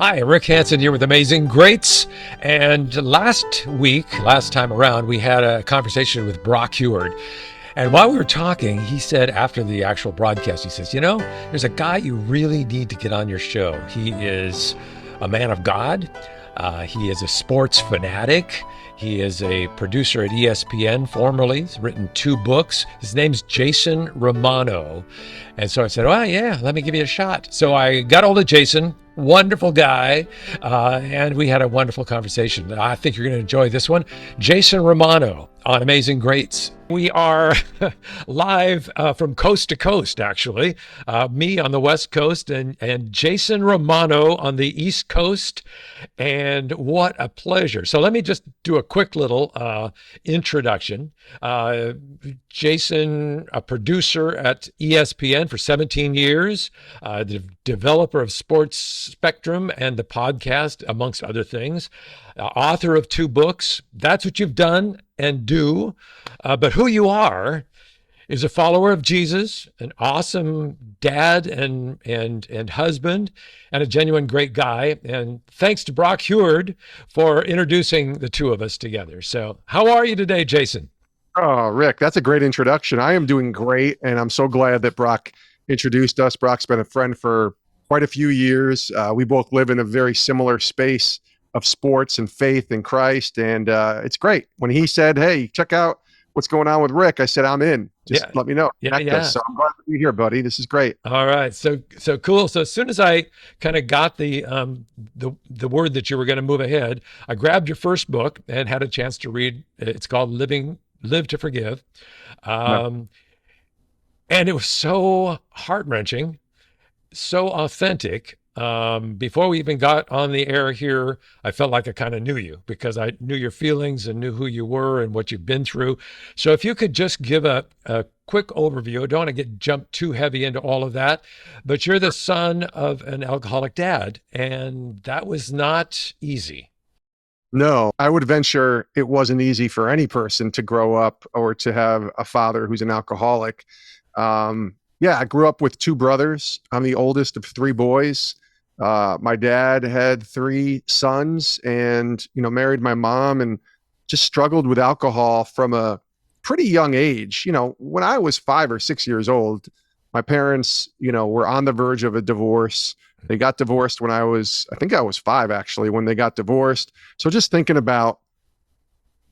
Hi, Rick Hansen here with Amazing Greats. And last time around, we had a conversation with Brock Heward. And while we were talking, he said after the actual broadcast, he says, there's a guy you really need to get on your show. He is a man of God. He is a sports fanatic. He is a producer at ESPN formerly. He's written 2 books. His name's Jason Romano. And so I said, well, yeah, let me give you a shot. So I got hold of Jason, wonderful guy, and we had a wonderful conversation. I think you're going to enjoy this one. Jason Romano on Amazing Greats. We are live from coast to coast, actually. Me on the West Coast and Jason Romano on the East Coast. And what a pleasure. So let me just do a quick little introduction. Jason, a producer at ESPN for 17 years, the developer of Sports Spectrum and the podcast, amongst other things, author of 2 books. That's what you've done and do. But who you are is a follower of Jesus, an awesome dad and husband, and a genuine great guy. And thanks to Brock Heward for introducing the 2 of us together. So how are you today, Jason? Oh, Rick, that's a great introduction. I am doing great, and I'm so glad that Brock introduced us. Brock's been a friend for quite a few years. We both live in a very similar space of sports and faith in Christ, and it's great. When he said, hey, check out what's going on with Rick, I said, I'm in. Just let me know. Yeah. So I'm glad to be here, buddy. This is great. All right. So cool. So as soon as I kind of got the word that you were going to move ahead, I grabbed your first book and had a chance to read. It's called Live to Forgive. And it was so heart-wrenching, so authentic. Before we even got on the air here, I felt like I kind of knew you because I knew your feelings and knew who you were and what you've been through. So if you could just give a quick overview. I don't want to jump too heavy into all of that, but you're the son of an alcoholic dad, and that was not easy. No, I would venture it wasn't easy for any person to grow up or to have a father who's an alcoholic. I grew up with 2 brothers. I'm the oldest of 3 boys. My dad had 3 sons and, married my mom and just struggled with alcohol from a pretty young age. When I was 5 or 6 years old, my parents, were on the verge of a divorce. They got divorced when I think I was 5 actually, when they got divorced. So just thinking about,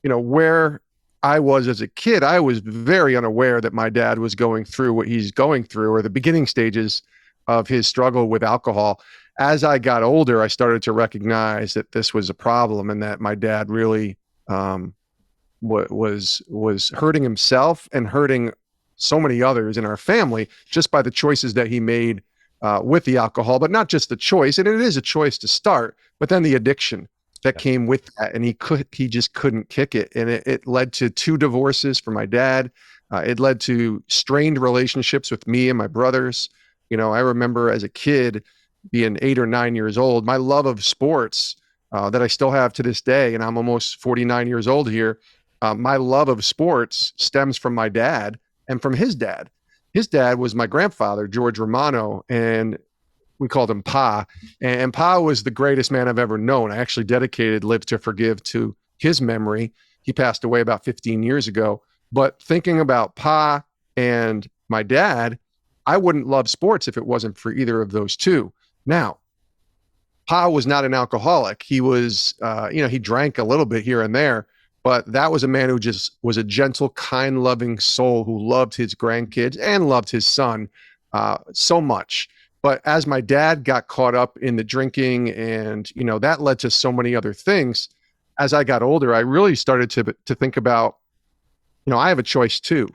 where I was as a kid, I was very unaware that my dad was going through what he's going through or the beginning stages of his struggle with alcohol. As I got older, I started to recognize that this was a problem and that my dad really was hurting himself and hurting so many others in our family just by the choices that he made with the alcohol, but not just the choice. And it is a choice to start, but then the addiction that came with that. And he just couldn't kick it. And it led to 2 divorces for my dad. It led to strained relationships with me and my brothers. I remember as a kid being 8 or 9 years old, my love of sports that I still have to this day, and I'm almost 49 years old here. My love of sports stems from my dad and from his dad. His dad was my grandfather, George Romano, and we called him Pa. And Pa was the greatest man I've ever known. I actually dedicated Live to Forgive to his memory. He passed away about 15 years ago. But thinking about Pa and my dad, I wouldn't love sports if it wasn't for either of those 2. Now, Pa was not an alcoholic. He was, he drank a little bit here and there, but that was a man who just was a gentle, kind, loving soul who loved his grandkids and loved his son so much. But as my dad got caught up in the drinking and, that led to so many other things, as I got older, I really started to think about, I have a choice too.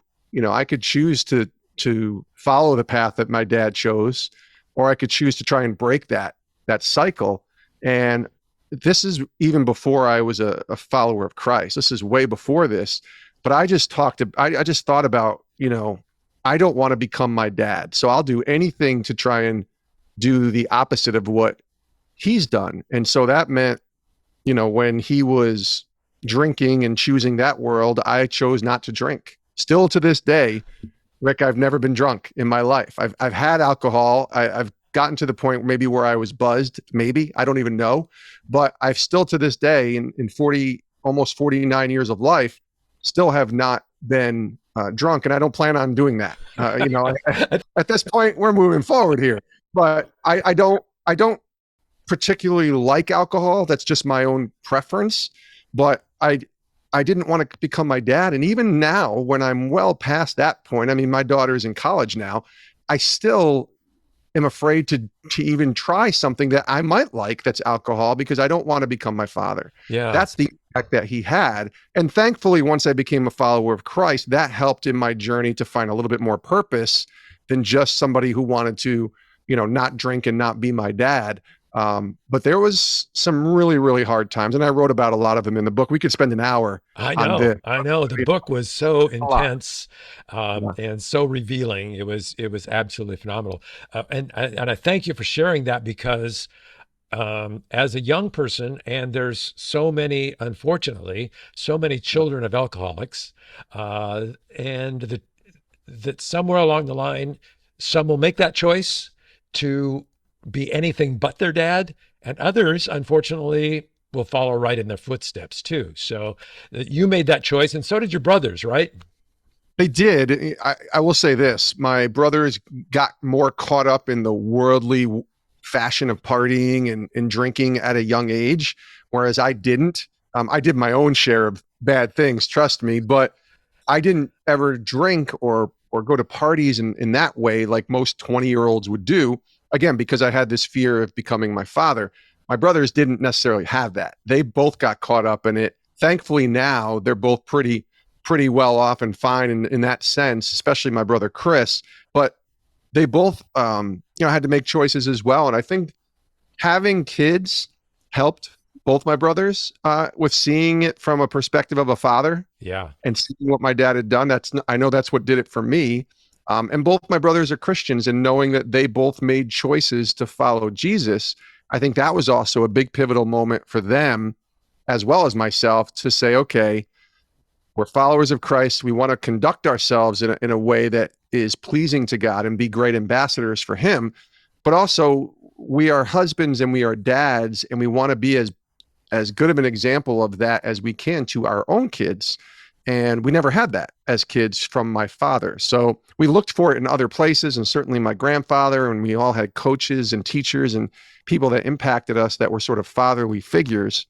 I could choose to follow the path that my dad chose, or I could choose to try and break that cycle. And this is even before I was a follower of Christ. This is way before this. But I just thought about, I don't want to become my dad. So I'll do anything to try and do the opposite of what he's done. And so that meant, when he was drinking and choosing that world, I chose not to drink. Still to this day, Rick, I've never been drunk in my life. I've had alcohol. I've gotten to the point maybe where I was buzzed, maybe, I don't even know. But I've still to this day in 40, almost 49 years of life, still have not been drunk. And I don't plan on doing that. At this point, we're moving forward here. But I don't particularly like alcohol. That's just my own preference. But I didn't want to become my dad. And even now, when I'm well past that point, I mean, my daughter's in college now, I still am afraid to even try something that I might like that's alcohol because I don't want to become my father. Yeah. That's the impact that he had. And thankfully, once I became a follower of Christ, that helped in my journey to find a little bit more purpose than just somebody who wanted to, not drink and not be my dad. But there was some really, really hard times, and I wrote about a lot of them in the book. We could spend an hour on this. I know. The book was so A lot. intense, and so revealing. It was absolutely phenomenal. And I thank you for sharing that because as a young person, and there's so many, unfortunately, so many children of alcoholics, and that somewhere along the line, some will make that choice to be anything but their dad, and others, unfortunately, will follow right in their footsteps too. So you made that choice, and so did your brothers, right? They did. I will say this. My brothers got more caught up in the worldly fashion of partying and drinking at a young age, whereas I didn't. I did my own share of bad things, trust me, but I didn't ever drink or go to parties in that way like most 20-year-olds would do. Again, because I had this fear of becoming my father. My brothers didn't necessarily have that. They both got caught up in it. Thankfully, now they're both pretty well off and fine in that sense, especially my brother Chris. But they both, had to make choices as well. And I think having kids helped both my brothers with seeing it from a perspective of a father Yeah. and seeing what my dad had done. I know that's what did it for me. And both my brothers are Christians, and knowing that they both made choices to follow Jesus, I think that was also a big pivotal moment for them, as well as myself, to say, okay, we're followers of Christ. We want to conduct ourselves in a way that is pleasing to God and be great ambassadors for him. But also, we are husbands and we are dads, and we want to be as good of an example of that as we can to our own kids. And we never had that as kids from my father. So we looked for it in other places, and certainly my grandfather, and we all had coaches and teachers and people that impacted us that were sort of fatherly figures.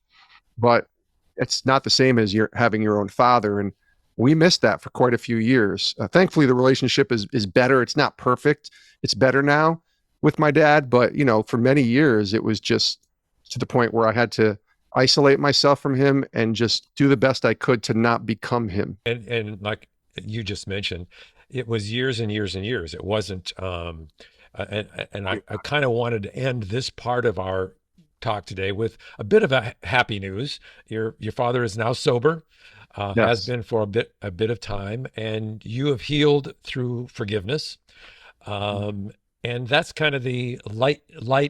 But it's not the same as having your own father. And we missed that for quite a few years. Thankfully, the relationship is better. It's not perfect. It's better now with my dad. But, for many years, it was just to the point where I had to isolate myself from him and just do the best I could to not become him. And like you just mentioned, it was years and years and years. It wasn't, and I kind of wanted to end this part of our talk today with a bit of a happy news. Your father is now sober, has Yes. been for a bit of time, and you have healed through forgiveness. And that's kind of the light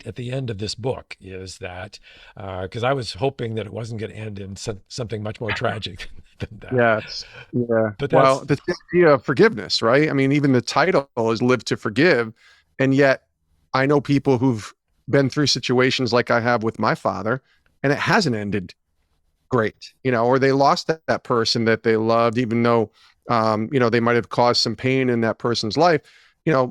at the end of this book, is that because I was hoping that it wasn't going to end in something much more tragic than that. Yes. Yeah. But Well, that's the idea of forgiveness, right? I mean, even the title is Live to Forgive. And yet I know people who've been through situations like I have with my father, and it hasn't ended great, or they lost that person that they loved, even though, they might have caused some pain in that person's life.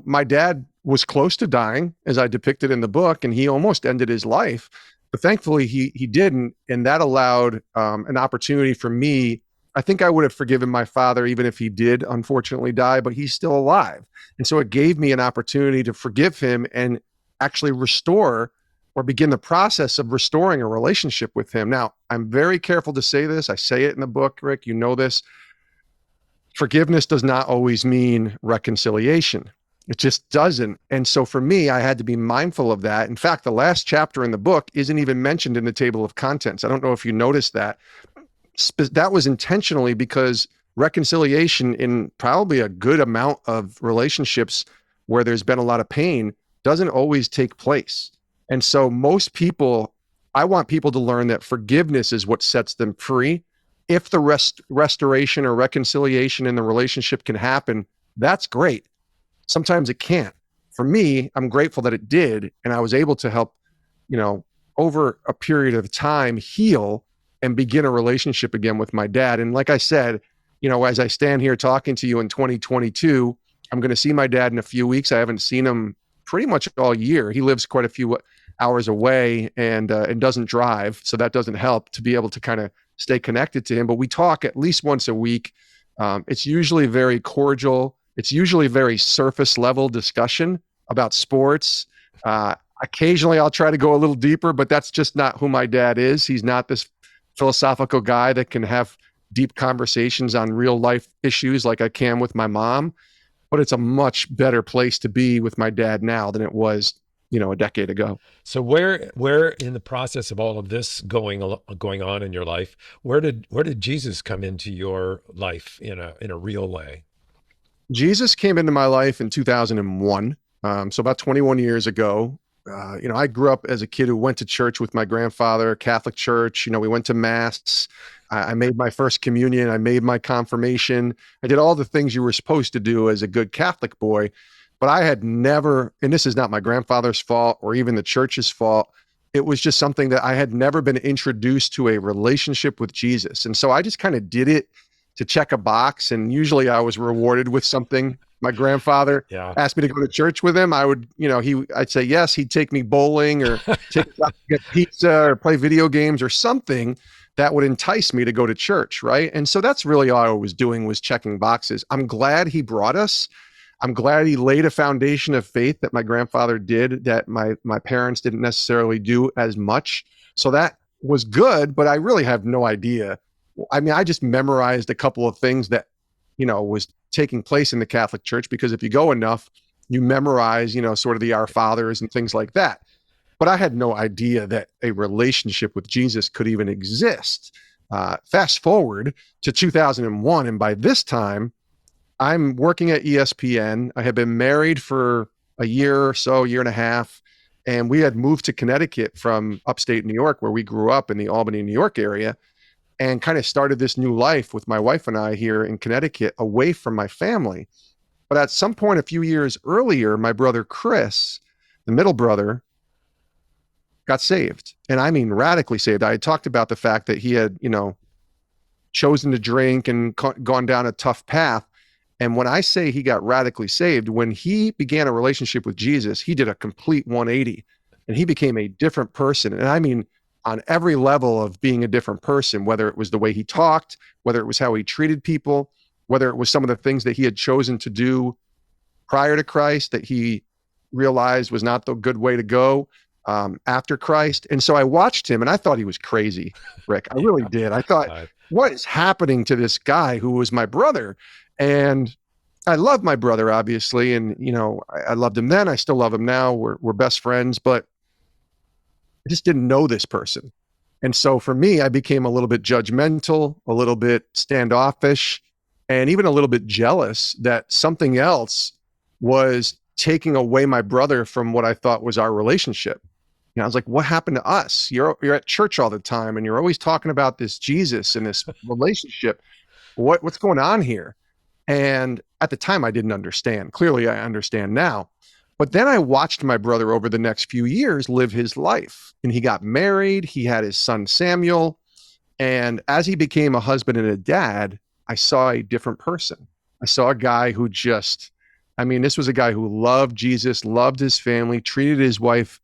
My dad was close to dying, as I depicted in the book, and he almost ended his life. But thankfully, he didn't, and that allowed an opportunity for me. I think I would have forgiven my father even if he did unfortunately die, but he's still alive. And so it gave me an opportunity to forgive him and actually restore or begin the process of restoring a relationship with him. Now, I'm very careful to say this. I say it in the book, Rick, you know this. Forgiveness does not always mean reconciliation. It just doesn't. And so for me, I had to be mindful of that. In fact, the last chapter in the book isn't even mentioned in the table of contents. I don't know if you noticed that. That was intentionally because reconciliation in probably a good amount of relationships where there's been a lot of pain doesn't always take place. And so most people, I want people to learn that forgiveness is what sets them free. If the restoration or reconciliation in the relationship can happen, that's great. Sometimes it can't. for me, I'm grateful that it did. And I was able to help, you know, over a period of time heal and begin a relationship again with my dad. And like I said, you know, as I stand here talking to you in 2022, I'm going to see my dad in a few weeks. I haven't seen him pretty much all year. He lives quite a few hours away and doesn't drive, so that doesn't help to be able to kind of stay connected to him. But we talk at least once a week. It's usually very cordial. It's usually very surface level discussion about sports. Occasionally, I'll try to go a little deeper, but that's just not who my dad is. He's not this philosophical guy that can have deep conversations on real life issues like I can with my mom. But it's a much better place to be with my dad now than it was, you know, a decade ago. So where in the process of all of this going on in your life, where did Jesus come into your life in a real way? Jesus came into my life in 2001, so about 21 years ago. You know, I grew up as a kid who went to church with my grandfather, Catholic church. You know, we went to mass. I made my first communion. I made my confirmation. I did all the things you were supposed to do as a good Catholic boy. But I had never, and this is not my grandfather's fault or even the church's fault. It was just something that I had never been introduced to a relationship with Jesus. And so I just kind of did it to check a box. And usually I was rewarded with something. My grandfather Yeah. asked me to go to church with him. I would, you know, I'd say yes. He'd take me bowling or take us out to get pizza or play video games or something that would entice me to go to church, right? And so that's really all I was doing, was checking boxes. I'm glad he brought us. I'm glad he laid a foundation of faith that my grandfather did, that my parents didn't necessarily do as much. So that was good, but I really have no idea. I mean, I just memorized a couple of things that, you know, was taking place in the Catholic Church, because if you go enough, you memorize, you know, sort of the Our Fathers and things like that. But I had no idea that a relationship with Jesus could even exist. Fast forward to 2001, and by this time, I'm working at ESPN. I had been married for a year or so, year and a half, and we had moved to Connecticut from upstate New York, where we grew up in the Albany, New York area, and kind of started this new life with my wife and I here in Connecticut, away from my family. But at some point a few years earlier, my brother Chris, the middle brother, got saved. And I mean radically saved. I had talked about the fact that he had, you know, chosen to drink and gone down a tough path. And when I say he got radically saved, when he began a relationship with Jesus, he did a complete 180 and he became a different person. And I mean, on every level of being a different person, whether it was the way he talked, whether it was how he treated people, whether it was some of the things that he had chosen to do prior to Christ that he realized was not the good way to go after Christ. And so I watched him and I thought he was crazy, Rick. I really did. I thought, what is happening to this guy who was my brother? And I love my brother, obviously. And, you know, I loved him then. I still love him now. We're best friends, but I just didn't know this person. And so for me, I became a little bit judgmental, a little bit standoffish, and even a little bit jealous that something else was taking away my brother from what I thought was our relationship. You know, I was like, what happened to us? You're at church all the time and you're always talking about this Jesus and this relationship. What's going on here? And at the time I didn't understand. Clearly I understand now. But then I watched my brother over the next few years live his life, and he got married. He had his son, Samuel. And as he became a husband and a dad, I saw a different person. I saw a guy who just, I mean, this was a guy who loved Jesus, loved his family, treated his wife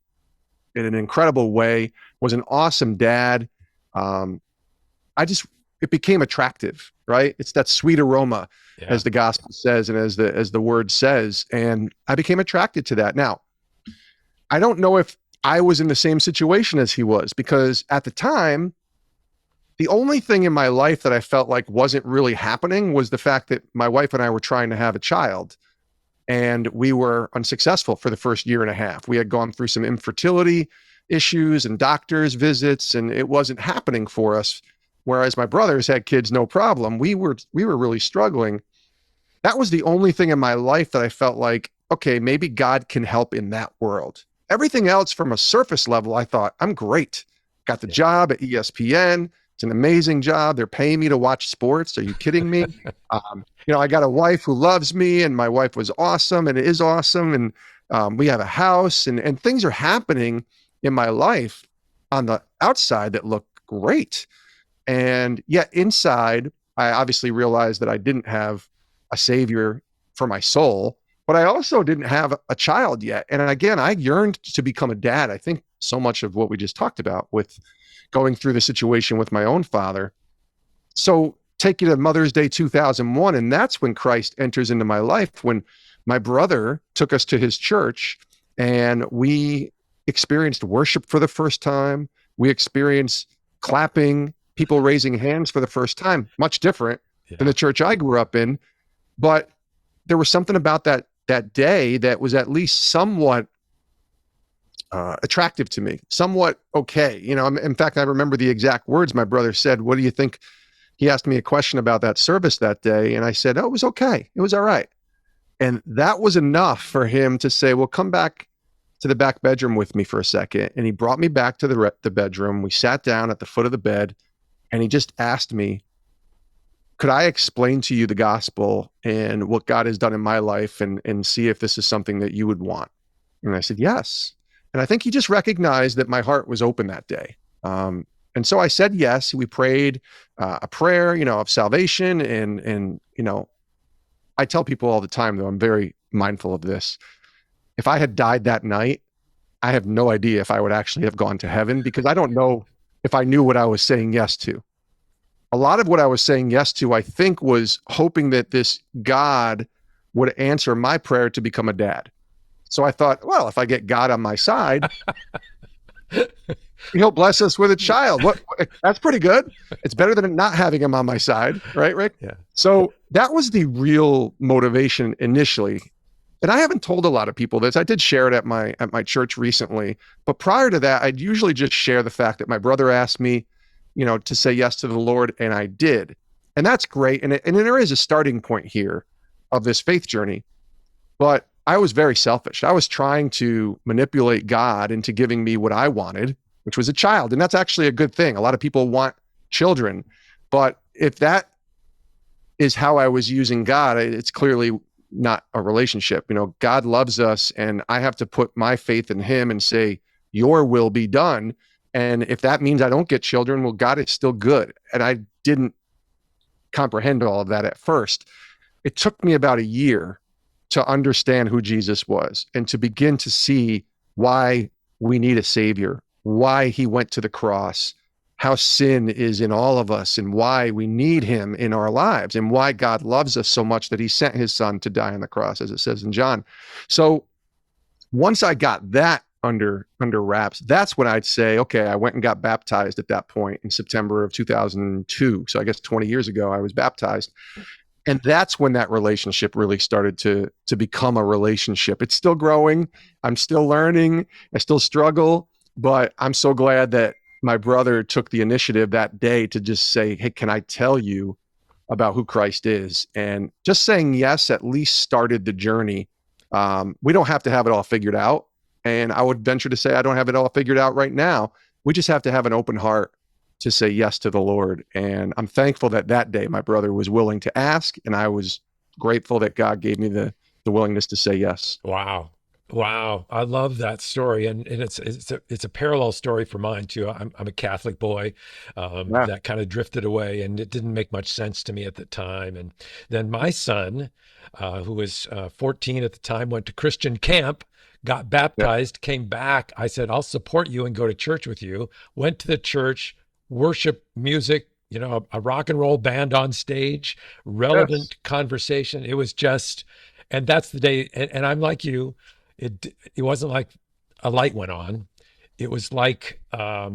in an incredible way, was an awesome dad. It became attractive, right? It's that sweet aroma, Yeah. as the gospel says and as the word says. And I became attracted to that. Now, I don't know if I was in the same situation as he was, because at the time, the only thing in my life that I felt like wasn't really happening was the fact that my wife and I were trying to have a child. And we were unsuccessful for the first year and a half. We had gone through some infertility issues and doctor's visits, and it wasn't happening for us. Whereas my brothers had kids, no problem. We were really struggling. That was the only thing in my life that I felt like, okay, maybe God can help in that world. Everything else from a surface level, I thought, I'm great. Got the job at ESPN. It's an amazing job. They're paying me to watch sports. Are you kidding me? You know, I got a wife who loves me, and my wife was awesome and is awesome. And We have a house, and things are happening in my life on the outside that look great. And yet inside, I obviously realized that I didn't have a savior for my soul, but I also didn't have a child yet. And again, I yearned to become a dad. I think so much of what we just talked about with going through the situation with my own father. So take you to Mother's Day 2001, and that's when Christ enters into my life, when my brother took us to his church and we experienced worship for the first time. We experienced clapping, people raising hands for the first time, much different than the church I grew up in. But there was something about that day that was at least somewhat attractive to me, somewhat okay. In fact, I remember the exact words my brother said. What do you think? He asked me a question about that service that day, and I said, oh, it was okay. It was all right. And that was enough for him to say, well, come back to the back bedroom with me for a second. And he brought me back to the bedroom. We sat down at the foot of the bed, and he just asked me, could I explain to you the gospel and what God has done in my life, and see if this is something that you would want? And I said, yes. And I think he just recognized that my heart was open that day. And so I said yes. We prayed a prayer, of salvation. And I tell people all the time, though, I'm very mindful of this. If I had died that night, I have no idea if I would actually have gone to heaven, because I don't know if I knew what I was saying yes to. A lot of what I was saying yes to, I think, was hoping that this God would answer my prayer to become a dad. So I thought, well, if I get God on my side, he'll bless us with a child. That's pretty good. It's better than not having him on my side, right, Rick? Yeah. So that was the real motivation initially. And I haven't told a lot of people this. I did share it at my church recently, but prior to that, I'd usually just share the fact that my brother asked me, to say yes to the Lord, and I did. And that's great. And there is a starting point here of this faith journey, but I was very selfish. I was trying to manipulate God into giving me what I wanted, which was a child. And that's actually a good thing. A lot of people want children, but if that is how I was using God, it's clearly not a relationship. God loves us, and I have to put my faith in him and say, your will be done. And if that means I don't get children, well, God is still good. And I didn't comprehend all of that at first. It took me about a year to understand who Jesus was and to begin to see why we need a savior, why he went to the cross, how sin is in all of us, and why we need him in our lives, and why God loves us so much that he sent his son to die on the cross, as it says in John. So once I got that under wraps, that's when I'd say, okay, I went and got baptized at that point in September of 2002. So I guess 20 years ago, I was baptized. And that's when that relationship really started to become a relationship. It's still growing. I'm still learning. I still struggle, but I'm so glad that my brother took the initiative that day to just say, hey, can I tell you about who Christ is? And just saying yes at least started the journey. We don't have to have it all figured out. And I would venture to say I don't have it all figured out right now. We just have to have an open heart to say yes to the Lord. And I'm thankful that day my brother was willing to ask, and I was grateful that God gave me the willingness to say yes. Wow. I love that story. And it's a parallel story for mine too. I'm a Catholic boy, Yeah. that kind of drifted away, and it didn't make much sense to me at the time. And then my son, who was 14 at the time, went to Christian camp, got baptized, came back. I said, I'll support you and go to church with you. Went to the church, worship music, a rock and roll band on stage, relevant conversation. It was just, and that's the day. And I'm like you, it wasn't like a light went on. It was like, I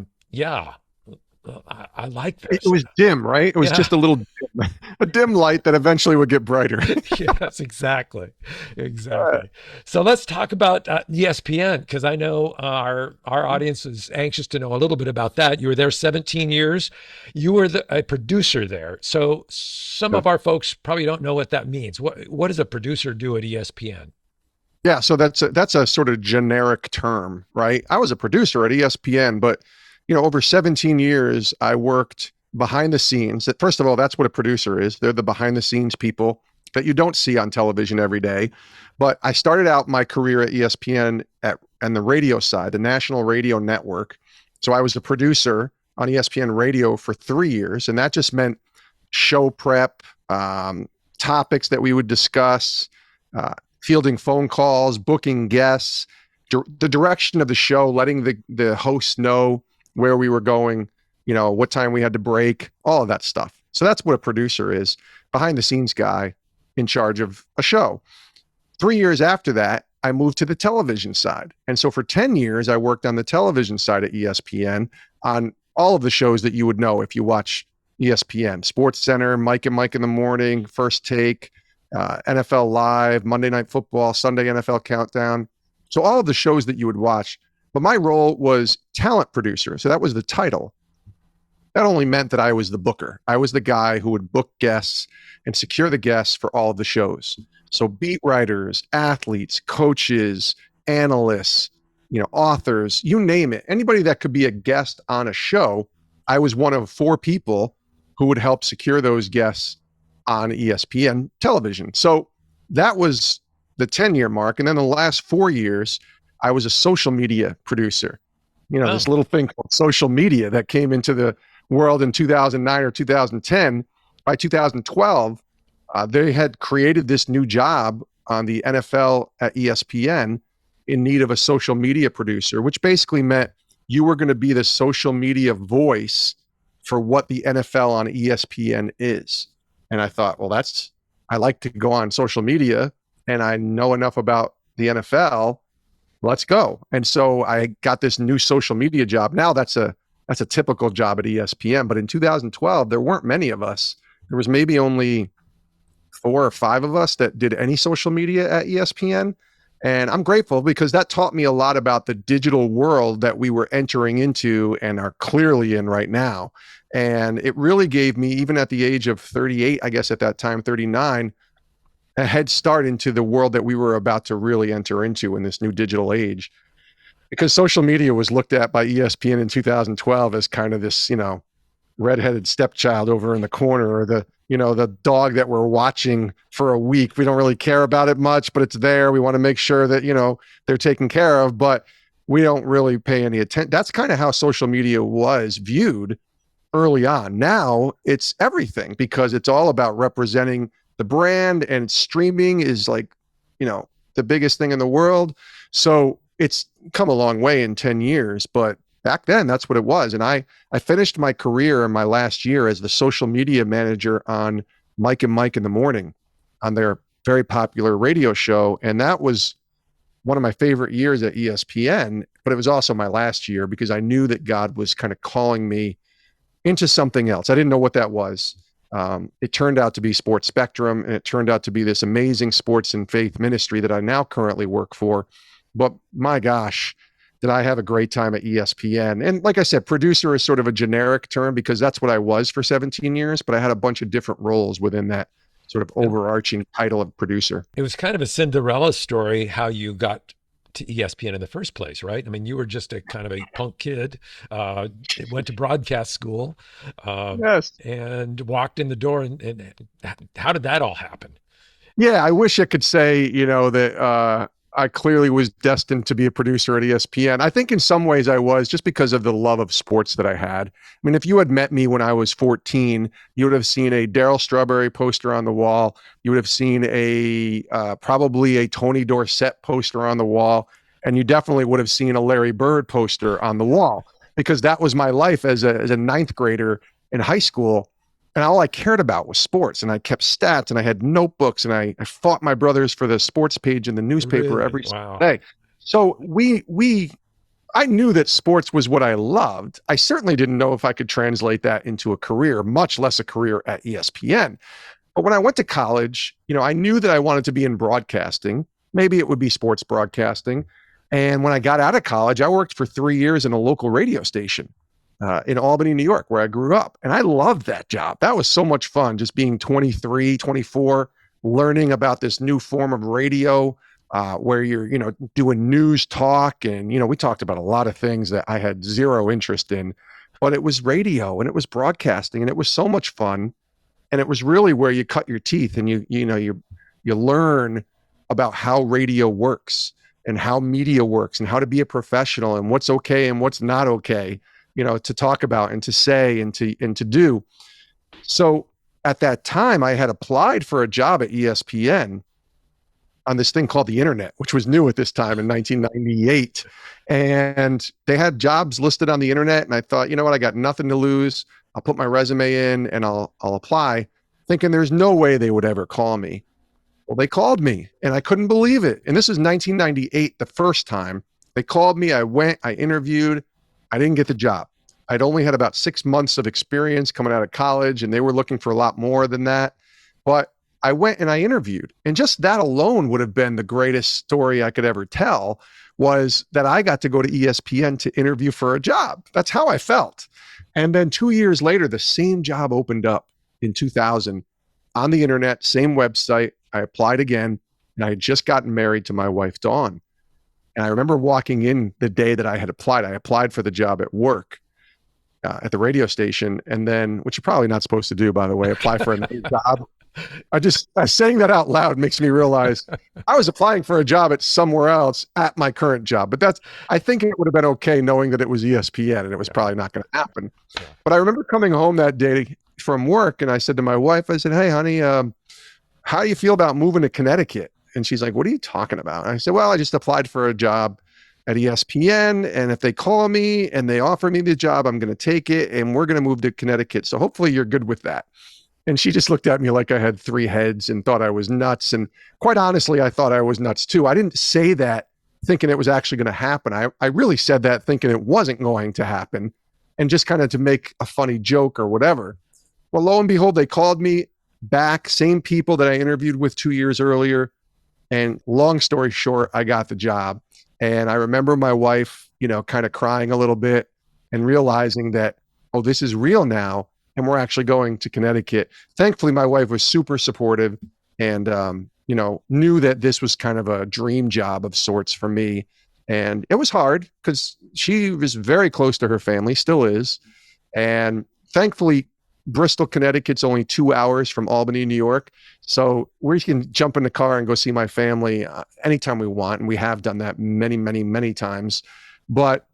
like this. It was dim, right? It was just a little dim, a dim light that eventually would get brighter. Yes, exactly. So let's talk about ESPN, because I know our audience is anxious to know a little bit about that. You were there 17 years. You were a producer there. So some of our folks probably don't know what that means. What does a producer do at ESPN? Yeah, so that's a sort of generic term, right? I was a producer at ESPN, but over 17 years, I worked behind the scenes. First of all, that's what a producer is. They're the behind the scenes people that you don't see on television every day. But I started out my career at ESPN and the radio side, the National Radio Network. So I was the producer on ESPN Radio for 3 years, and that just meant show prep, topics that we would discuss, fielding phone calls, booking guests, the direction of the show, letting the hosts know where we were going, what time we had to break, all of that stuff. So that's what a producer is, behind the scenes guy in charge of a show. 3 years after that, I moved to the television side. And so for 10 years, I worked on the television side at ESPN on all of the shows that you would know if you watch ESPN, Sports Center, Mike and Mike in the Morning, First Take, NFL Live, Monday Night Football, Sunday NFL Countdown. So all of the shows that you would watch. But my role was talent producer. So that was the title. That only meant that I was the booker. I was the guy who would book guests and secure the guests for all of the shows. So beat writers, athletes, coaches, analysts, authors, you name it. Anybody that could be a guest on a show, I was one of 4 people who would help secure those guests on ESPN television. So that was the 10-year mark. And then the last 4 years, I was a social media producer. This little thing called social media that came into the world in 2009 or 2010. By 2012, they had created this new job on the NFL at ESPN in need of a social media producer, which basically meant you were going to be the social media voice for what the NFL on ESPN is. And I thought, well, I like to go on social media and I know enough about the NFL. Let's go. And so I got this new social media job. Now that's a typical job at ESPN. But in 2012, there weren't many of us. There was maybe only 4 or 5 of us that did any social media at ESPN. And I'm grateful because that taught me a lot about the digital world that we were entering into and are clearly in right now. And it really gave me, even at the age of 38, I guess at that time, 39, a head start into the world that we were about to really enter into in this new digital age. Because social media was looked at by ESPN in 2012 as kind of this, redheaded stepchild over in the corner, or the dog that we're watching for a week. We don't really care about it much, but it's there. We want to make sure that, they're taken care of, but we don't really pay any attention. That's kind of how social media was viewed early on. Now it's everything because it's all about representing the brand, and streaming is like, the biggest thing in the world. So it's come a long way in 10 years, but back then that's what it was. And I finished my career in my last year as the social media manager on Mike and Mike in the Morning on their very popular radio show. And that was one of my favorite years at ESPN, but it was also my last year because I knew that God was kind of calling me into something else. I didn't know what that was. It turned out to be Sports Spectrum, and it turned out to be this amazing sports and faith ministry that I now currently work for. But my gosh, did I have a great time at ESPN. And like I said, producer is sort of a generic term because that's what I was for 17 years, but I had a bunch of different roles within that sort of overarching title of producer. It was kind of a Cinderella story how you got to ESPN in the first place, right? I mean, you were just a kind of a punk kid, went to broadcast school, Yes. and walked in the door. And how did that all happen? Yeah, I wish I could say, that I clearly was destined to be a producer at ESPN. I think in some ways I was, just because of the love of sports that I had. I mean, if you had met me when I was 14, you would have seen a Darryl Strawberry poster on the wall. You would have seen probably a Tony Dorsett poster on the wall. And you definitely would have seen a Larry Bird poster on the wall, because that was my life as a ninth grader in high school. And all I cared about was sports, and I kept stats, and I had notebooks, and I fought my brothers for the sports page in the newspaper every single day. So I knew that sports was what I loved. I certainly didn't know if I could translate that into a career, much less a career at ESPN. But when I went to college, I knew that I wanted to be in broadcasting. Maybe it would be sports broadcasting. And when I got out of college, I worked for 3 years in a local radio station in Albany, New York, where I grew up. And I loved that job. That was so much fun, just being 23, 24, learning about this new form of radio where you're, doing news talk. And, we talked about a lot of things that I had zero interest in, but it was radio and it was broadcasting and it was so much fun. And it was really where you cut your teeth and you learn about how radio works and how media works and how to be a professional and what's okay and what's not okay, to talk about and to say and to do. So at that time, I had applied for a job at ESPN on this thing called the internet, which was new at this time in 1998. And they had jobs listed on the internet. And I thought, you know what? I got nothing to lose. I'll put my resume in and I'll apply, thinking there's no way they would ever call me. Well, they called me and I couldn't believe it. And this is 1998, the first time they called me. I went, I interviewed. I didn't get the job. I'd only had about 6 months of experience coming out of college, and they were looking for a lot more than that. But I went and I interviewed. And just that alone would have been the greatest story I could ever tell, was that I got to go to ESPN to interview for a job. That's how I felt. And then 2 years later, the same job opened up in 2000 on the internet, same website. I applied again, and I had just gotten married to my wife, Dawn. And I remember walking in the day that I had applied. I applied for the job at work at the radio station, and then, which you're probably not supposed to do, by the way, apply for another job. Saying that out loud makes me realize I was applying for a job at somewhere else at my current job. But I think it would have been okay knowing that it was ESPN and it was probably not going to happen. Yeah. But I remember coming home that day from work and I said to my wife, I said, "Hey, honey, how do you feel about moving to Connecticut?" And she's like, "What are you talking about?" And I said, "Well, I just applied for a job at ESPN, and if they call me and they offer me the job, I'm going to take it, and we're going to move to Connecticut. So hopefully you're good with that." And she just looked at me like I had 3 heads and thought I was nuts. And quite honestly, I thought I was nuts too. I didn't say that thinking it was actually going to happen. I really said that thinking it wasn't going to happen, and just kind of to make a funny joke or whatever. Well, lo and behold, they called me back, same people that I interviewed with 2 years earlier. And long story short, I got the job. And I remember my wife, kind of crying a little bit and realizing that, oh, this is real now. And we're actually going to Connecticut. Thankfully, my wife was super supportive and, knew that this was kind of a dream job of sorts for me. And it was hard because she was very close to her family, still is. And thankfully, Bristol, Connecticut's only 2 hours from Albany, New York. So we can jump in the car and go see my family anytime we want. And we have done that many, many, many times. But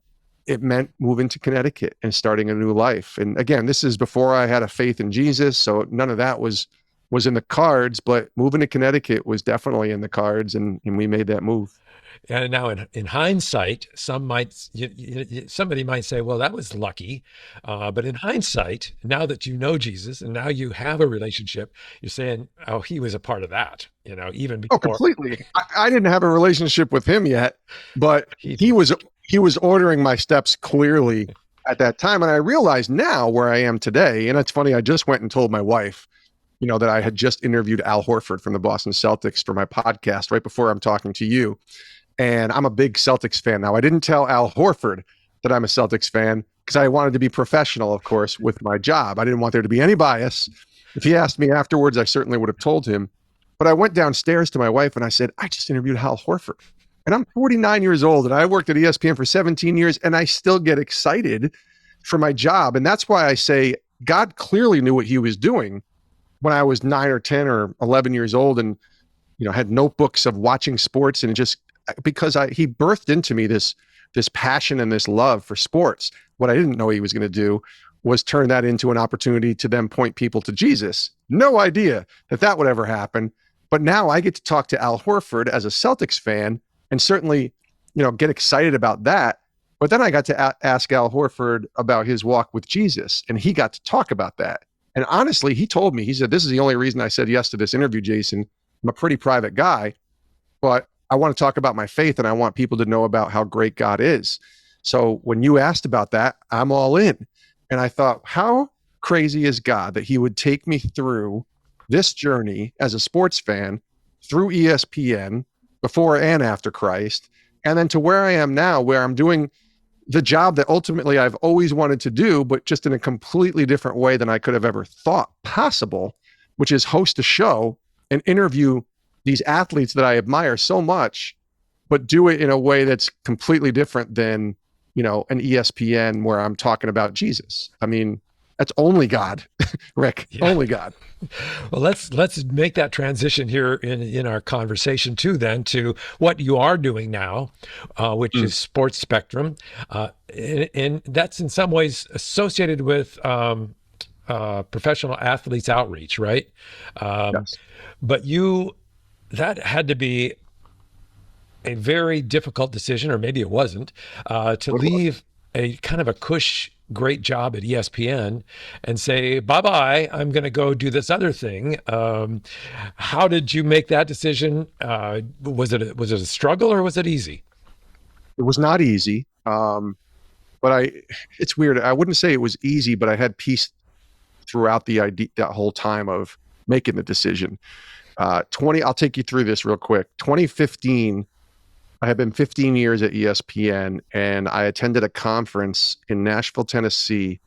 it meant moving to Connecticut and starting a new life. And again, this is before I had a faith in Jesus. So none of that was in the cards, but moving to Connecticut was definitely in the cards. And we made that move. And now, in hindsight, somebody might say, "Well, that was lucky," but in hindsight, now that you know Jesus and now you have a relationship, you're saying, "Oh, he was a part of that." Even before. Oh, completely. I didn't have a relationship with him yet, but he was ordering my steps clearly at that time, and I realized now where I am today. And it's funny. I just went and told my wife, that I had just interviewed Al Horford from the Boston Celtics for my podcast right before I'm talking to you. And I'm a big Celtics fan now. I didn't tell Al Horford that I'm a Celtics fan because I wanted to be professional, of course, with my job. I didn't want there to be any bias. If he asked me afterwards, I certainly would have told him. But I went downstairs to my wife and I said, "I just interviewed Al Horford. And I'm 49 years old and I worked at ESPN for 17 years and I still get excited for my job." And that's why I say God clearly knew what he was doing when I was 9 or 10 or 11 years old and, had notebooks of watching sports, and just because he birthed into me this passion and this love for sports. What I didn't know he was going to do was turn that into an opportunity to then point people to Jesus. No idea that would ever happen. But now I get to talk to Al Horford as a Celtics fan and certainly, get excited about that. But then I got to ask Al Horford about his walk with Jesus, and he got to talk about that. And honestly, he told me, he said, "This is the only reason I said yes to this interview, Jason. I'm a pretty private guy, but I want to talk about my faith and I want people to know about how great God is." So when you asked about that, I'm all in. And I thought, how crazy is God that he would take me through this journey as a sports fan through ESPN before and after Christ, and then to where I am now, where I'm doing the job that ultimately I've always wanted to do, but just in a completely different way than I could have ever thought possible, which is host a show and interview these athletes that I admire so much, but do it in a way that's completely different than, an ESPN where I'm talking about Jesus. I mean, That's only God, Rick, Yeah. only God. Well, let's make that transition here in our conversation too, then to what you are doing now, which Mm, is Sports Spectrum, and that's in some ways associated with professional athletes outreach, right? Um, yes, but you that had to be a very difficult decision, or maybe it wasn't, to it was. leave a kind of a cush great job at ESPN and say, bye bye, I'm going to go do this other thing. How did you make that decision? Was it a struggle or was it easy? It was not easy. But it's weird. I wouldn't say it was easy, but I had peace throughout the idea, that whole time of making the decision. I'll take you through this real quick. 2015, I had been 15 years at ESPN, and I attended a conference in Nashville, Tennessee,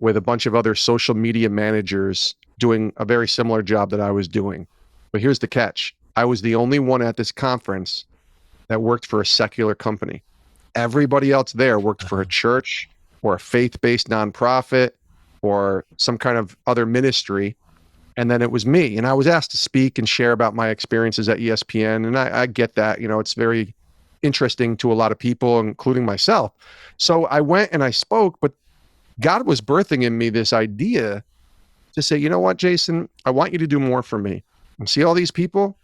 with a bunch of other social media managers doing a very similar job that I was doing. But here's the catch. I was the only one at this conference that worked for a secular company. Everybody else there worked for a church or a faith-based nonprofit or some kind of other ministry. And then it was me. And I was asked to speak and share about my experiences at ESPN. And I get that, it's very interesting to a lot of people, including myself. So I went and I spoke, but God was birthing in me this idea to say, you know what, Jason, I want you to do more for me. And see all these people?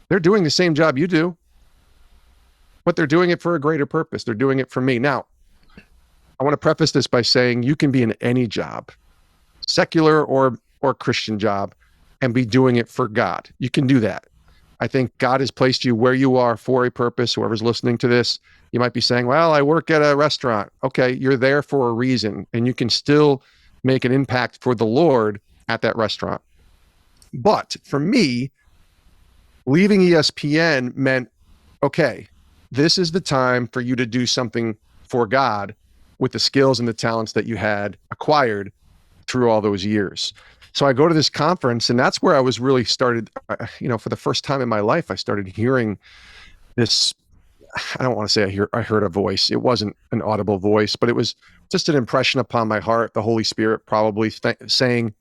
They're doing the same job you do, but they're doing it for a greater purpose. They're doing it for me. Now, I want to preface this by saying you can be in any job, secular or Christian job, and be doing it for God. You can do that. I think God has placed you where you are for a purpose. Whoever's listening to this, you might be saying, well, I work at a restaurant. Okay, you're there for a reason, and you can still make an impact for the Lord at that restaurant. But for me, leaving ESPN meant, okay, this is the time for you to do something for God with the skills and the talents that you had acquired through all those years. So I go to this conference, and that's where I was really started, for the first time in my life, I started hearing this. I don't want to say I heard a voice. It wasn't an audible voice, but it was just an impression upon my heart. The Holy Spirit probably saying,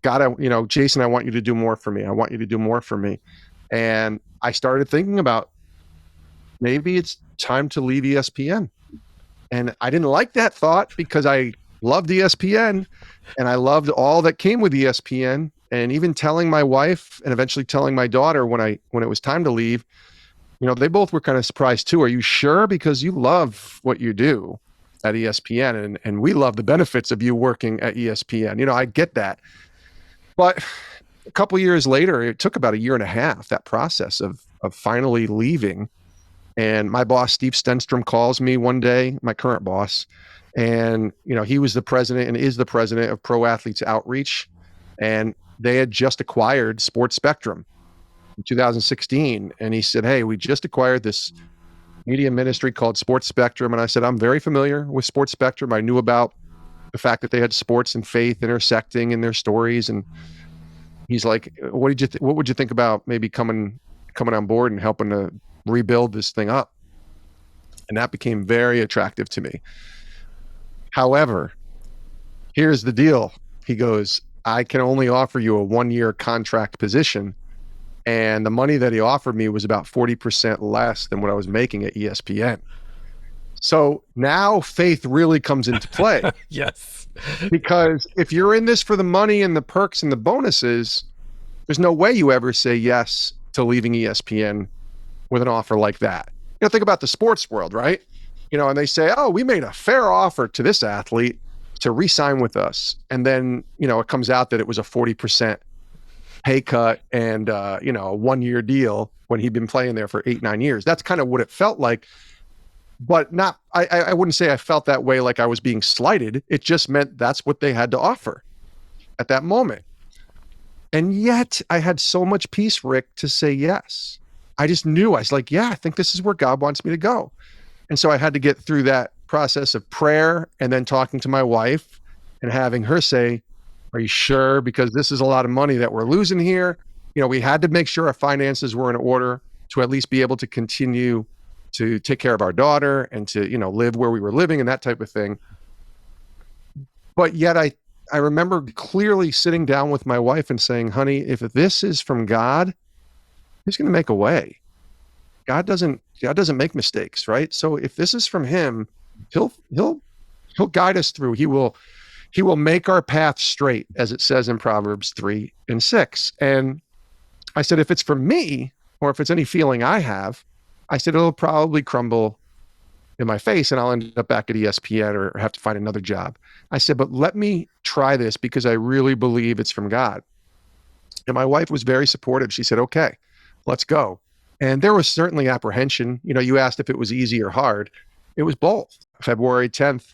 God, Jason, I want you to do more for me. I want you to do more for me. And I started thinking about maybe it's time to leave ESPN. And I didn't like that thought because I loved ESPN and I loved all that came with ESPN. And even telling my wife and eventually telling my daughter when it was time to leave, they both were kind of surprised too. Are you sure? Because you love what you do at ESPN and we love the benefits of you working at ESPN. I get that. But a couple of years later, it took about a year and a half, that process of finally leaving. And my boss, Steve Stenstrom, calls me one day, my current boss, and he was the president and is the president of Pro Athletes Outreach, and they had just acquired Sports Spectrum in 2016. And he said, "Hey, we just acquired this media ministry called Sports Spectrum." And I said, "I'm very familiar with Sports Spectrum. I knew about the fact that they had sports and faith intersecting in their stories." And he's like, "What would you think about maybe coming on board and helping to rebuild this thing up?" And that became very attractive to me. However, here's the deal. He goes, "I can only offer you a 1-year contract position." And the money that he offered me was about 40% less than what I was making at ESPN. So now faith really comes into play. Yes. Because if you're in this for the money and the perks and the bonuses, there's no way you ever say yes to leaving ESPN with an offer like that. Think about the sports world, right? And they say, "Oh, we made a fair offer to this athlete to re-sign with us." And then, it comes out that it was a 40% pay cut and, a 1-year deal when he'd been playing there for 8, 9 years. That's kind of what it felt like. But I wouldn't say I felt that way like I was being slighted. It just meant that's what they had to offer at that moment. And yet I had so much peace, Rick, to say yes. I just knew. I was like, yeah, I think this is where God wants me to go. And so I had to get through that process of prayer and then talking to my wife and having her say, "Are you sure? Because this is a lot of money that we're losing here." We had to make sure our finances were in order to at least be able to continue to take care of our daughter and to, live where we were living and that type of thing. But yet I I remember clearly sitting down with my wife and saying, honey, if this is from God, he's going to make a way. God doesn't make mistakes, right? So if this is from him, he'll guide us through. He will make our path straight, as it says in Proverbs 3:6. And I said, if it's from me, or if it's any feeling I have, I said, it'll probably crumble in my face and I'll end up back at ESPN or have to find another job. I said, but let me try this because I really believe it's from God. And my wife was very supportive. She said, okay, let's go. And there was certainly apprehension. You asked if it was easy or hard. It was both. February 10th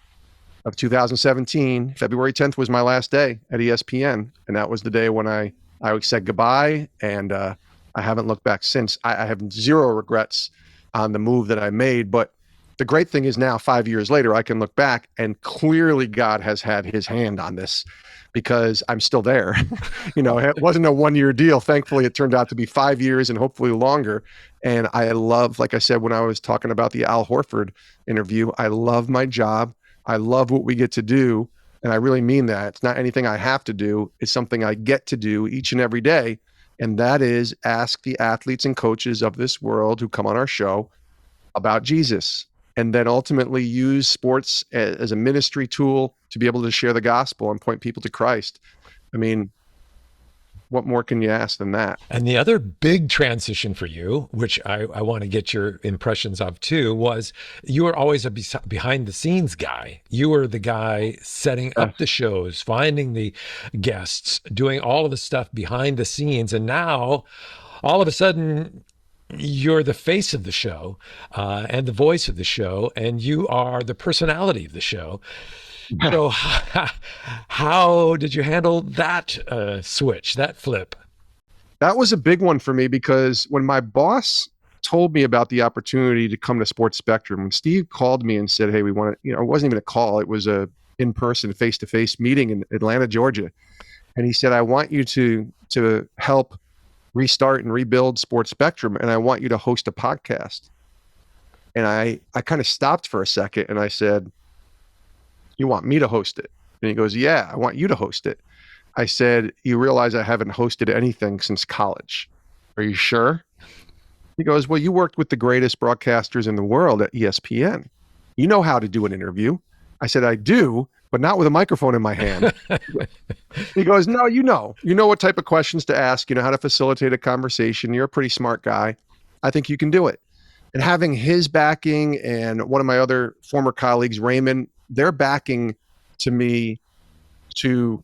of 2017, February 10th was my last day at ESPN. And that was the day when I said goodbye. And I haven't looked back since. I have zero regrets on the move that I made. But the great thing is now, 5 years later, I can look back and clearly God has had his hand on this because I'm still there. It wasn't a 1-year deal. Thankfully, it turned out to be 5 years and hopefully longer. And I love, like I said, when I was talking about the Al Horford interview, I love my job. I love what we get to do. And I really mean that. It's not anything I have to do. It's something I get to do each and every day. And that is ask the athletes and coaches of this world who come on our show about Jesus. And then ultimately use sports as a ministry tool to be able to share the gospel and point people to Christ. I mean, what more can you ask than that? And the other big transition for you, which I want to get your impressions of too, was you were always a behind the scenes guy. You were the guy setting up the shows, finding the guests, doing all of the stuff behind the scenes. And now all of a sudden, you're the face of the show and the voice of the show, and you are the personality of the show. So how did you handle that switch, that flip? That was a big one for me because when my boss told me about the opportunity to come to Sports Spectrum, when Steve called me and said, hey, we want to, it wasn't even a call. It was a in-person, face-to-face meeting in Atlanta, Georgia. And he said, I want you to help restart and rebuild Sports Spectrum, and I want you to host a podcast. And I kind of stopped for a second and I said, you want me to host it? And he goes, yeah, I want you to host it. I said, you realize I haven't hosted anything since college. Are you sure? He goes, well, you worked with the greatest broadcasters in the world at ESPN. You know how to do an interview. I said, I do, but not with a microphone in my hand. He goes, no, you know what type of questions to ask, how to facilitate a conversation. You're a pretty smart guy. I think you can do it. And having his backing and one of my other former colleagues, Raymond, their backing to me to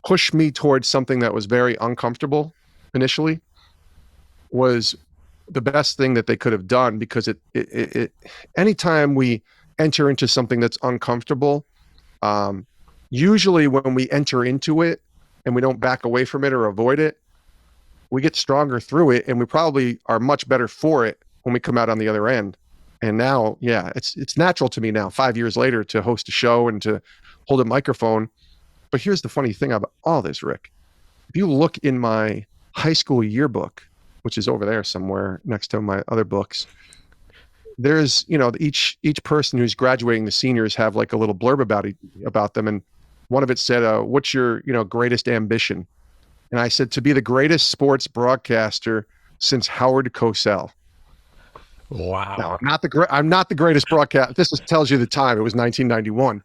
push me towards something that was very uncomfortable initially was the best thing that they could have done, because it anytime we enter into something that's uncomfortable, usually when we enter into it and we don't back away from it or avoid it, we get stronger through it, and we probably are much better for it when we come out on the other end. And now, yeah, it's natural to me now, 5 years later, to host a show and to hold a microphone. But here's the funny thing about all this, Rick. If you look in my high school yearbook, which is over there somewhere next to my other books, there's, each person who's graduating, the seniors, have like a little blurb about them. And one of it said, what's your, greatest ambition? And I said, to be the greatest sports broadcaster since Howard Cosell. Wow. No, I'm not the greatest broadcaster. This tells you the time. It was 1991.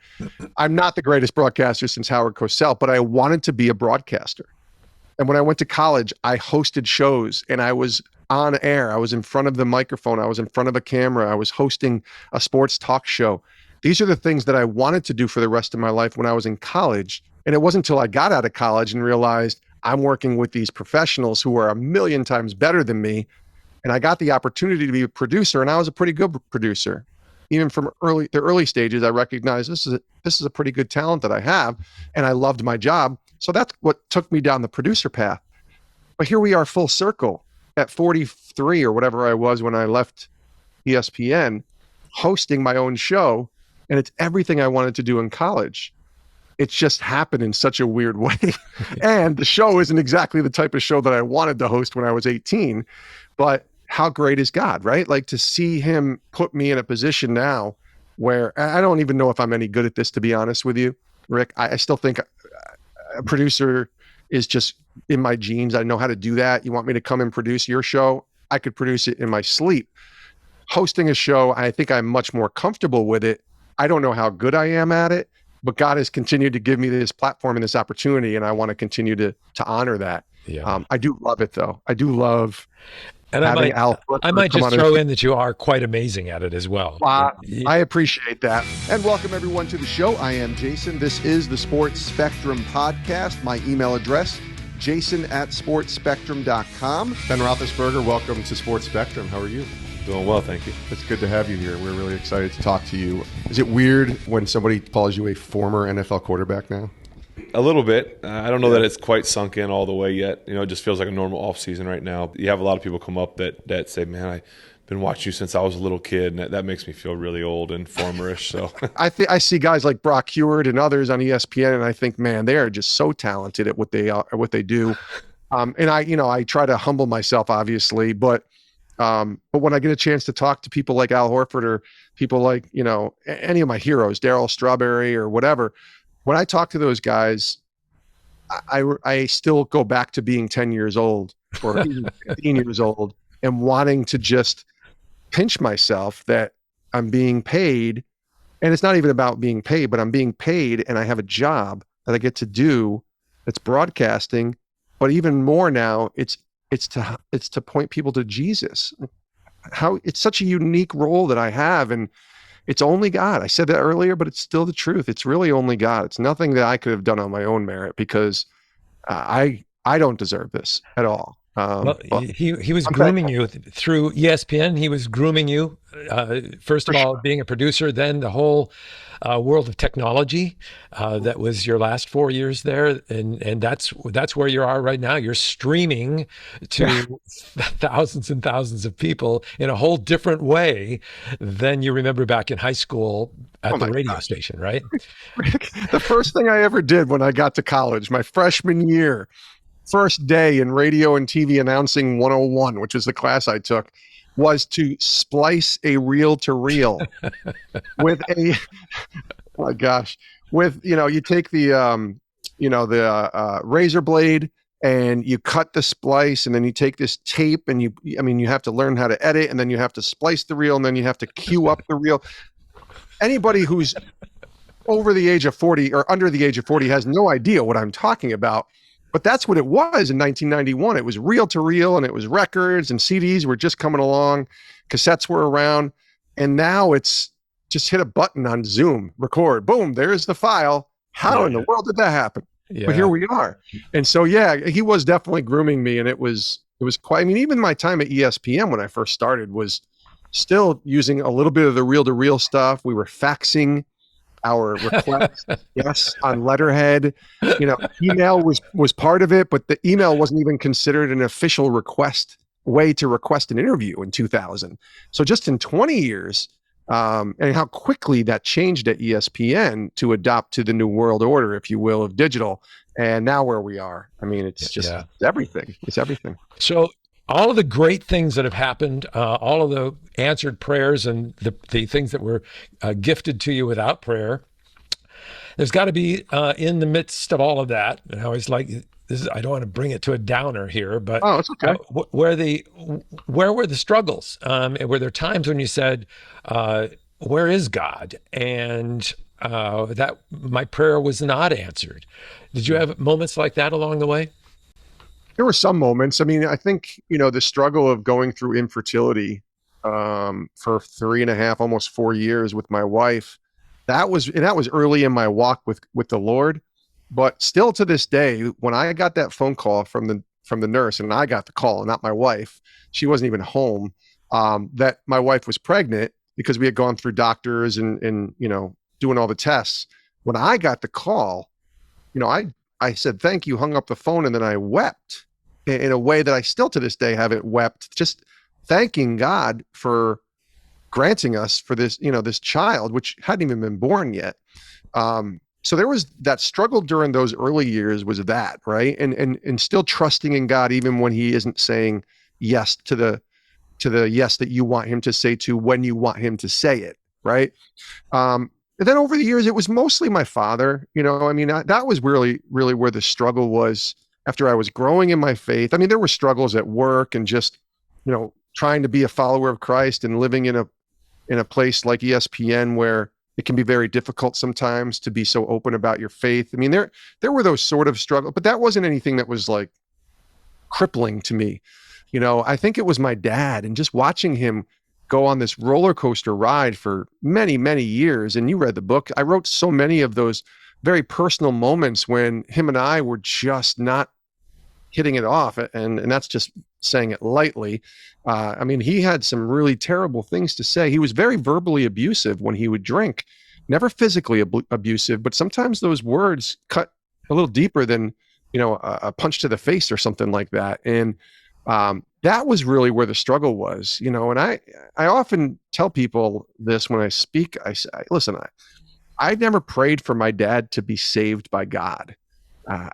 I'm not the greatest broadcaster since Howard Cosell, but I wanted to be a broadcaster. And when I went to college, I hosted shows and I was on air. I was in front of the microphone. I was in front of a camera. I was hosting a sports talk show. These are the things that I wanted to do for the rest of my life when I was in college. And it wasn't until I got out of college and realized I'm working with these professionals who are a million times better than me. And I got the opportunity to be a producer, and I was a pretty good producer. Even from the early stages, I recognized this is a pretty good talent that I have, and I loved my job. So that's what took me down the producer path. But here we are, full circle, at 43 or whatever I was when I left ESPN, hosting my own show, and it's everything I wanted to do in college. It's just happened in such a weird way. And the show isn't exactly the type of show that I wanted to host when I was 18, but how great is God, right? Like, to see him put me in a position now where I don't even know if I'm any good at this, to be honest with you. Rick. I still think a producer is just in my genes. I know how to do that. You want me to come and produce your show? I could produce it in my sleep. Hosting a show, I think I'm much more comfortable with it. I don't know how good I am at it, but God has continued to give me this platform and this opportunity, and I want to continue to honor that. Yeah. I do love it, though. I do love And having Al I Fletcher might come just on. throw in that you are quite amazing at it as well. I appreciate that. And welcome everyone to the show. I am Jason. This is the Sports Spectrum podcast. My email address, jason@sportspectrum.com. Ben Roethlisberger, welcome to Sports Spectrum. How are you? Doing well, thank you. It's good to have you here. We're really excited to talk to you. Is it weird when somebody calls you a former NFL quarterback now? A little bit. I don't know that it's quite sunk in all the way yet. You know, it just feels like a normal off season right now. You have a lot of people come up that say, man, I've been watching you since I was a little kid, and that makes me feel really old and formerish. So I see guys like Brock Heward and others on ESPN, and I think, man, they are just so talented at what they do. And I try to humble myself, obviously, but when I get a chance to talk to people like Al Horford or people like, any of my heroes, Darryl Strawberry or whatever, when I talk to those guys, I still go back to being 10 years old or 15 years old and wanting to just pinch myself that I'm being paid. And it's not even about being paid, but I'm being paid and I have a job that I get to do that's broadcasting. But even more now, it's to point people to Jesus. How it's such a unique role that I have, and it's only God. I said that earlier, but it's still the truth. It's really only God. It's nothing that I could have done on my own merit because I don't deserve this at all. He was grooming you through ESPN. He was grooming you, first of all, being a producer, then the whole world of technology. That was your last 4 years there, and that's where you are right now. You're streaming to thousands and thousands of people in a whole different way than you remember back in high school at the radio station, right? The first thing I ever did when I got to college, my freshman year, first day in radio and TV announcing 101, which was the class I took, was to splice a reel-to-reel with a, oh my gosh, with, you take the razor blade and you cut the splice, and then you take this tape and you have to learn how to edit, and then you have to splice the reel, and then you have to cue up the reel. Anybody who's over the age of 40 or under the age of 40 has no idea what I'm talking about. But that's what it was in 1991. It was reel to reel, and it was records, and CDs were just coming along. Cassettes were around. And now it's just hit a button on Zoom, record, boom, there's the file. How in the world did that happen? Yeah. But here we are. And so, he was definitely grooming me. And it was quite, even my time at ESPN when I first started was still using a little bit of the reel to reel stuff. We were faxing our requests, yes, on letterhead. Email was part of it, but the email wasn't even considered an official way to request an interview in 2000. So just in 20 years, and how quickly that changed at ESPN to adopt to the new world order, if you will, of digital. And now where we are, it's just it's everything. It's everything. So all of the great things that have happened, all of the answered prayers and the things that were gifted to you without prayer, there's got to be in the midst of all of that, and I always like this. I don't want to bring it to a downer here, but it's okay. Where were the struggles? Were there times when you said, "Where is God?" and that my prayer was not answered? Did you have moments like that along the way? There were some moments. I think, the struggle of going through infertility for 3.5, almost 4 years with my wife, that was early in my walk with the Lord. But still to this day, when I got that phone call from the nurse, and I got the call, not my wife, she wasn't even home, that my wife was pregnant because we had gone through doctors and doing all the tests. When I got the call, I said, thank you, hung up the phone, and then I wept in a way that I still to this day haven't wept, just thanking God for granting us for this, this child, which hadn't even been born yet. So there was that struggle during those early years, was that, right? And still trusting in God, even when he isn't saying yes to the yes that you want him to say to when you want him to say it, right? And then over the years, it was mostly my father. I mean, that was really, really where the struggle was after I was growing in my faith. I mean, there were struggles at work and just, trying to be a follower of Christ and living in a place like ESPN where it can be very difficult sometimes to be so open about your faith. I mean, there were those sort of struggles, but that wasn't anything that was like crippling to me. I think it was my dad and just watching him go on this roller coaster ride for many, many years. And you read the book. I wrote so many of those very personal moments when him and I were just not hitting it off. And that's just saying it lightly. I mean, he had some really terrible things to say. He was very verbally abusive when he would drink, never physically abusive, but sometimes those words cut a little deeper than, a punch to the face or something like that. And that was really where the struggle was, and I often tell people this when I speak. I say, listen, I never prayed for my dad to be saved by God,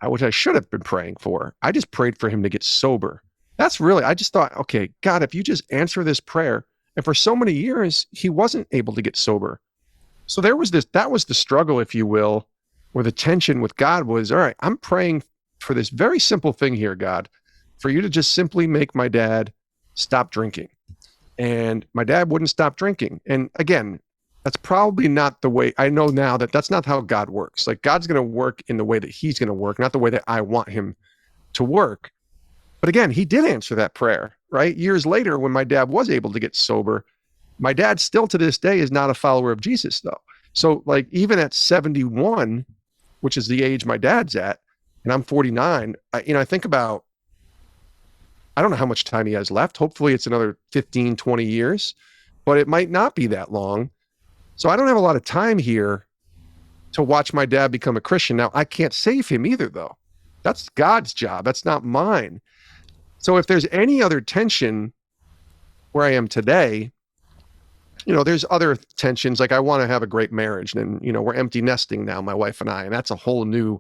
which I should have been praying for. I just prayed for him to get sober. I just thought, okay, God, if you just answer this prayer. And for so many years, he wasn't able to get sober. So that was the struggle, if you will, where the tension with God was, all right, I'm praying for this very simple thing here, God, for you to just simply make my dad stop drinking. And my dad wouldn't stop drinking. And again, that's probably not the way. I know now that that's not how God works. Like, God's going to work in the way that he's going to work, not the way that I want him to work. But again, he did answer that prayer, right? Years later, when my dad was able to get sober, my dad still to this day is not a follower of Jesus, though. So like, even at 71, which is the age my dad's at, and I'm 49, I think about, I don't know how much time he has left. Hopefully it's another 15, 20 years, but it might not be that long. So I don't have a lot of time here to watch my dad become a Christian. Now, I can't save him either, though. That's God's job. That's not mine. So if there's any other tension where I am today, there's other tensions. Like, I want to have a great marriage, and, we're empty nesting now, my wife and I, and that's a whole new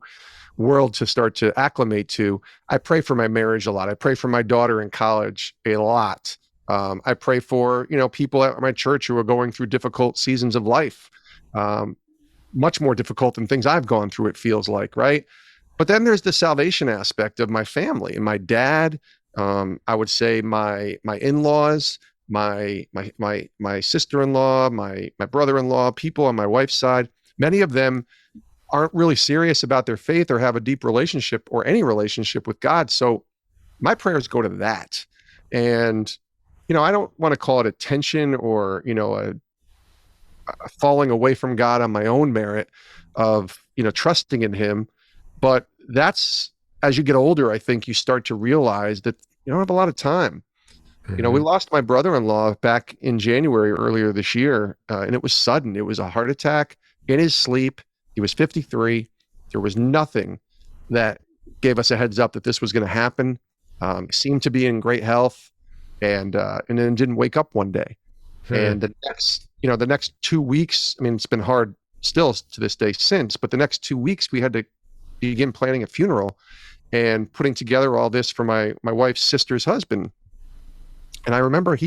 world to start to acclimate to. I pray for my marriage a lot. I pray for my daughter in college a lot. I pray for, people at my church who are going through difficult seasons of life, much more difficult than things I've gone through, it feels like, right? But then there's the salvation aspect of my family and my dad. I would say my in-laws, my sister-in-law, my brother-in-law, people on my wife's side. Many of them aren't really serious about their faith or have a deep relationship or any relationship with God. So my prayers go to that. And, I don't want to call it a tension or, a falling away from God on my own merit of, trusting in him. But that's, as you get older, I think you start to realize that you don't have a lot of time. Mm-hmm. We lost my brother-in-law back in January earlier this year, and it was sudden. It was a heart attack in his sleep. He was 53. There was nothing that gave us a heads up that this was going to happen. He seemed to be in great health, and then didn't wake up one day. And the next 2 weeks, I mean, it's been hard still to this day since, but the next 2 weeks we had to begin planning a funeral and putting together all this for my wife's sister's husband. And I remember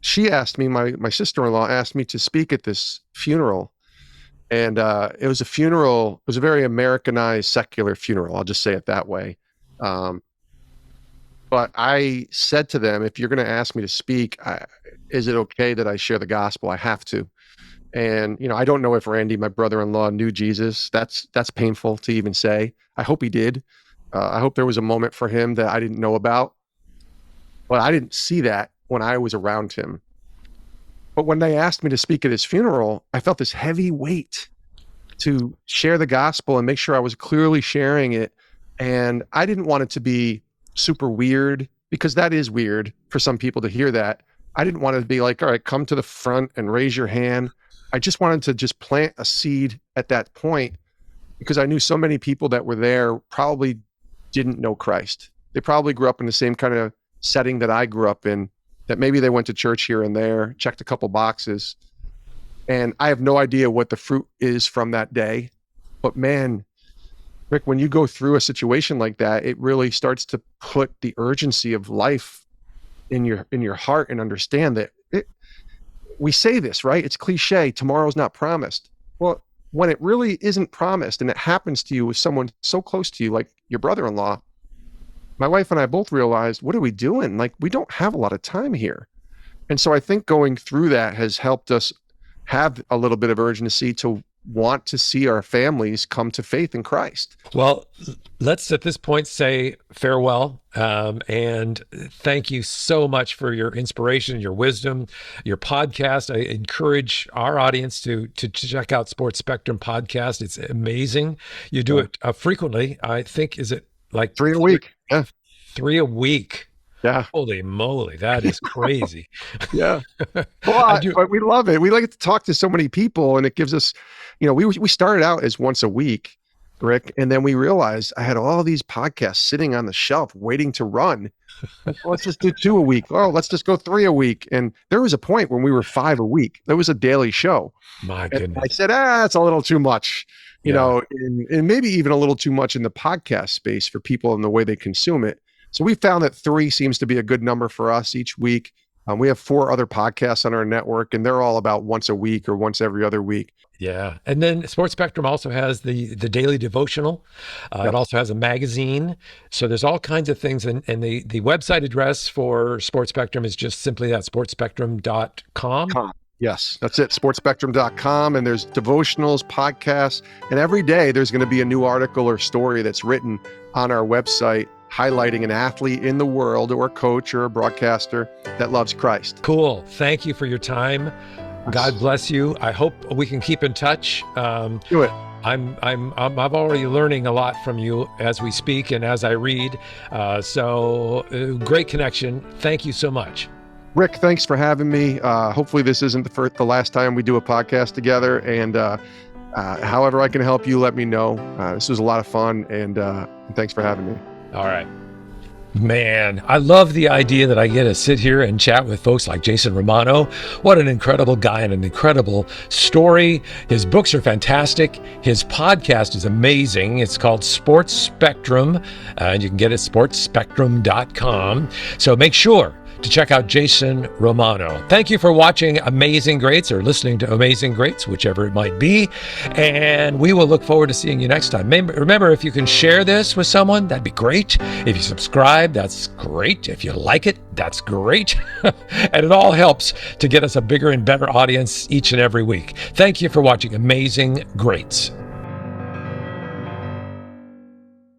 she asked me, my sister-in-law asked me to speak at this funeral. And it was a very Americanized secular funeral. I'll just say it that way. But I said to them, if you're going to ask me to speak, is it okay that I share the gospel? I have to. And, I don't know if Randy, my brother-in-law, knew Jesus. That's painful to even say. I hope he did. I hope there was a moment for him that I didn't know about. But I didn't see that when I was around him. But when they asked me to speak at his funeral, I felt this heavy weight to share the gospel and make sure I was clearly sharing it. And I didn't want it to be super weird, because that is weird for some people to hear that. I didn't want it to be like, all right, come to the front and raise your hand. I just wanted to just plant a seed at that point, because I knew so many people that were there probably didn't know Christ. They probably grew up in the same kind of setting that I grew up in, that maybe they went to church here and there, checked a couple boxes. And I have no idea what the fruit is from that day. But man, Rick, when you go through a situation like that, it really starts to put the urgency of life in your heart, and understand that we say this, right? It's cliche. Tomorrow's not promised. Well, when it really isn't promised and it happens to you with someone so close to you, like your brother-in-law, my wife and I both realized, what are we doing? Like, we don't have a lot of time here. And so I think going through that has helped us have a little bit of urgency to want to see our families come to faith in Christ. Well, let's at this point say farewell, and thank you so much for your inspiration, your wisdom, your podcast. I encourage our audience to check out Sports Spectrum podcast. It's amazing. You do it frequently. I think, is it like 3 a week? Yeah. 3 a week? Yeah. Holy moly, that is crazy. Yeah. Well, but we love it. We like to talk to so many people, and it gives us, we started out as once a week, Rick, and then we realized I had all these podcasts sitting on the shelf waiting to run. Let's just do 2 a week. Oh, let's just go 3 a week. And there was a point when we were 5 a week. There was a daily show. My goodness. And I said, it's a little too much, and maybe even a little too much in the podcast space for people and the way they consume it. So we found that 3 seems to be a good number for us each week. We have 4 other podcasts on our network, and they're all about once a week or once every other week. Yeah. And then Sports Spectrum also has the daily devotional. It also has a magazine. So there's all kinds of things. And the website address for Sports Spectrum is just simply that, sportspectrum.com. Yes, that's it, sportspectrum.com. And there's devotionals, podcasts, and every day there's going to be a new article or story that's written on our website highlighting an athlete in the world or a coach or a broadcaster that loves Christ. Cool. Thank you for your time. God bless you. I hope we can keep in touch. Do it. I'm already learning a lot from you as we speak and as I read. So great connection. Thank you so much. Rick, thanks for having me. Hopefully this isn't the last time we do a podcast together. And however I can help you, let me know. This was a lot of fun, and thanks for having me. All right. Man, I love the idea that I get to sit here and chat with folks like Jason Romano. What an incredible guy and an incredible story. His books are fantastic. His podcast is amazing. It's called Sports Spectrum, and you can get it at sportspectrum.com. So make sure to check out Jason Romano. Thank you for watching Amazing Greats or listening to Amazing Greats, whichever it might be. And we will look forward to seeing you next time. Remember, if you can share this with someone, that'd be great. If you subscribe, that's great. If you like it, that's great. And it all helps to get us a bigger and better audience each and every week. Thank you for watching Amazing Greats.